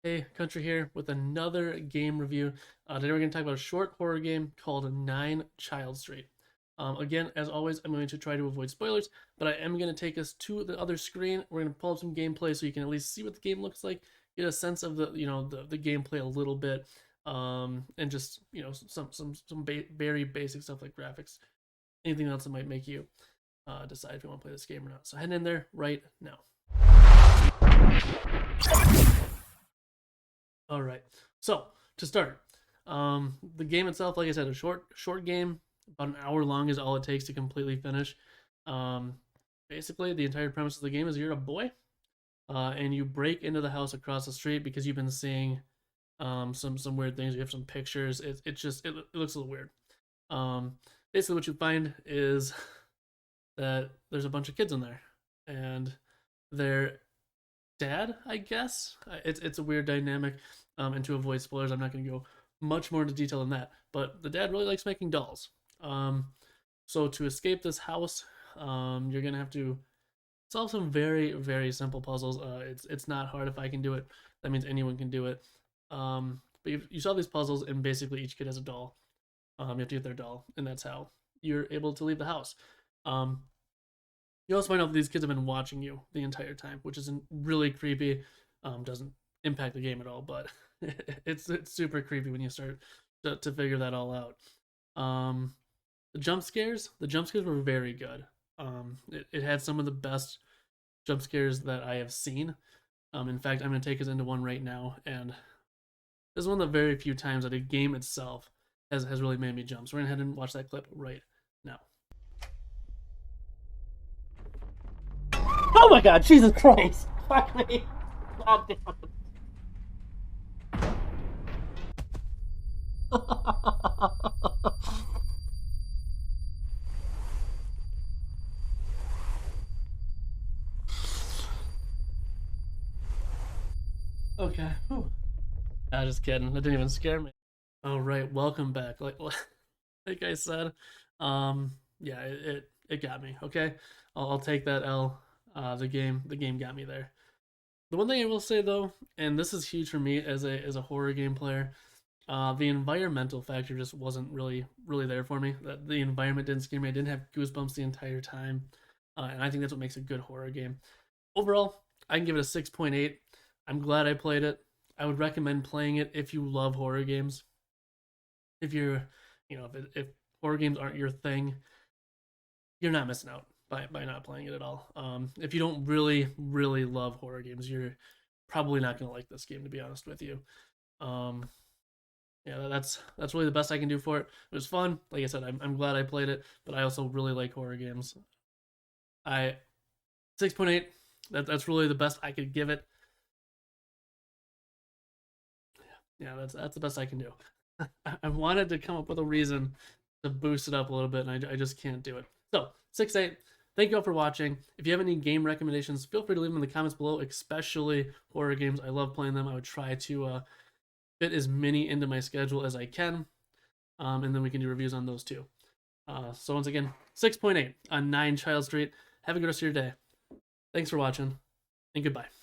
Hey, Country here with another game review. Today we're going to talk about a short horror game called Nine Child Street. Again, as always, I'm going to try to avoid spoilers, but I am going to take us to the other screen. We're going to pull up some gameplay so you can at least see what the game looks like, get a sense of the gameplay a little bit, and just very basic stuff like graphics. Anything else that might make you decide if you want to play this game or not. So head in there right now. All right. So to start, the game itself, like I said, a short game, about an hour long is all it takes to completely finish. Um, Basically, the entire premise of the game is you're a boy, and you break into the house across the street because you've been seeing some weird things. You have some pictures. It looks a little weird. Basically, what you find is that there's a bunch of kids in there, and they're dad, I guess. It's a weird dynamic. And to avoid spoilers, I'm not going to go much more into detail than that. But the dad really likes making dolls. So to escape this house, you're going to have to solve some very simple puzzles. It's not hard. If I can do it, that means anyone can do it. But you solve these puzzles, and basically each kid has a doll. You have to get their doll, and that's how you're able to leave the house. Um, you also find out that these kids have been watching you the entire time, which is really creepy. Doesn't impact the game at all, but it's super creepy when you start to figure that all out. Um, the jump scares were very good. It had some of the best jump scares that I have seen. In fact, I'm going to take us into one right now, and this is one of the very few times that a game itself has really made me jump. So we're going to head and watch that clip right now. Oh my god, Jesus Christ! Fuck me! God damn it. Okay. Whew. Just kidding. That didn't even scare me. All right, welcome back. Like I said, yeah, it got me. Okay, I'll take that L. The game got me there. The one thing I will say though, and this is huge for me as a horror game player, the environmental factor just wasn't really there for me. That the environment didn't scare me. I didn't have goosebumps the entire time, and I think that's what makes a good horror game. Overall, I can give it a 6.8. I'm glad I played it. I would recommend playing it if you love horror games. If you're, if horror games aren't your thing, you're not missing out by not playing it at all. If you don't really love horror games, you're probably not going to like this game, to be honest with you. Um, yeah, that's really the best I can do for it. It was fun. Like I said, I'm glad I played it, but I also really like horror games. I 6.8. That's really the best I could give it. Yeah, that's the best I can do. I wanted to come up with a reason to boost it up a little bit, and I just can't do it. So 6.8. Thank you all for watching. If you have any game recommendations, feel free to leave them in the comments below, especially horror games. I love playing them. I would try to fit as many into my schedule as I can, and then we can do reviews on those too. So once again, 6.8 on 9 Child Street. Have a good rest of your day. Thanks for watching, and goodbye.